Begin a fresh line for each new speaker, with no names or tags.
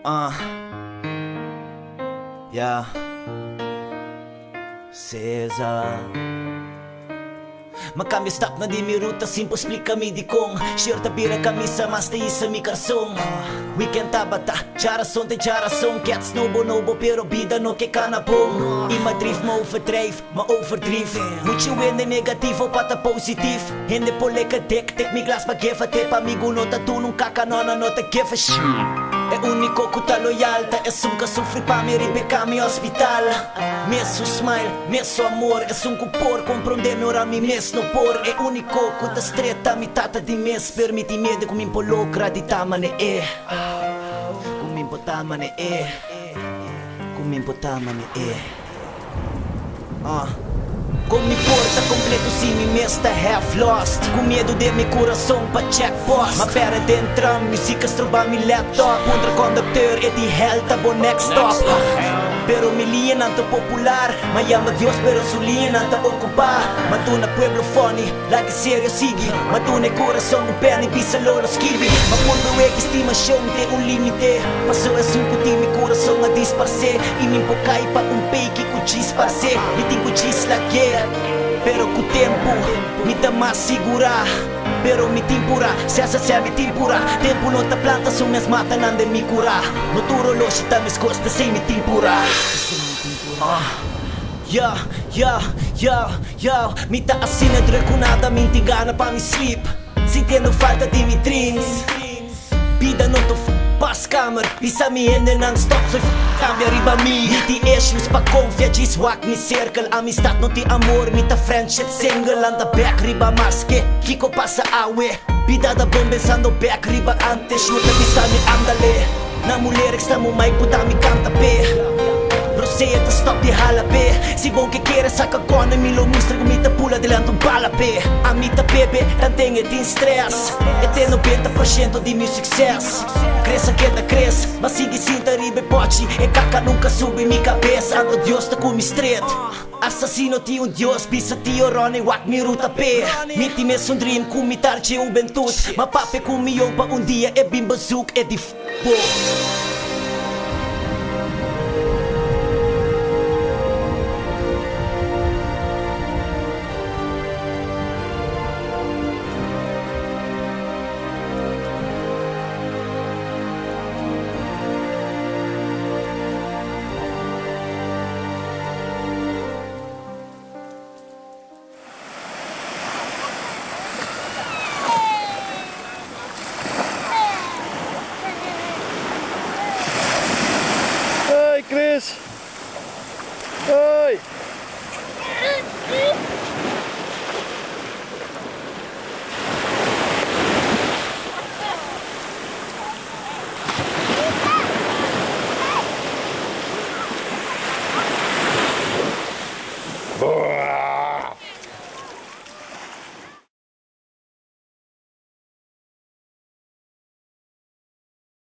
Yeah. Cesar. Makami stop na di mi ruta, simple explica mi di kong Share tabira camisa, mas te isa mi karsong Weekend tabata, charason te charason Cats nobo pero bida no que kanapong Ima drift, ma overdrive, ma overdrive Mucho wende negativo pata positive Hindi po leka tek mi glas mag-gefa Te pamigo no tatunong kakanona no te gefa É único que tá loyal, tá é que sofre pa me ribecar mi hospital Messo smile, messo amor, é que por compreender ora mi mes no por É único que tá stretta mi tata di mes Permiti me de cum impolocra di tamane Cum impotamane Cum impotamane Com me porta completo se me mesta half lost Com medo de meu coração pa check post Ma pera dentro, música stroba mi laptop Contra conductor e di hell tá bom next stop Pero mi linha não tá popular Ma llama Dios pero su linha não tá ocupar Ma tu na pueblo funny, lagi serio sigue Ma tu na coração um pé ni pisa lolo skibi Ma quando é que estimação tem limite Passou é puti mi coração a disparcer E me empocai pa peiki com disparcer E tem com dislaguear Pero com tempo me dá mais segurar Pero mi timpura, se asa se mi timpura Tempo não tá planta, são minhas matas não de me curar No turo loxo tá minhas costas sem me timpura Me tá assim na draconada, me engana pra me sleep Sentindo falta de me dreams Vida não tô pass câmera Pisa mi hände non-stop så cambia riba mi Lite issues pa konfia just walk mi circle Amistad no ti amor, mi ta friendship single Anda back riba maske, Kiko pasa awe Vida da bom pensando back riba antes No te pisa mi andale Na mulher estamos mai puta mi canta pe Roseia ta stop di hala pe Si bom que queira saca gona mi lo mostra mi ta pula delante um bala pe A mi ta bebe, tantenha din stress E tem 90% de meu sucesso Cresça que da cresce, mas sigue sinta ribe pote E caca nunca sube mi cabeça Ando Dios ta com mi estreito Assassino ti un Dios, pisa ti o Ronnie Wak mi ruta pe Mi ti mes un dream, cum mi tarce un bentut Ma pape cum mi pa un dia e bim bazuk e di f***bo
Chris! Oi! Boa!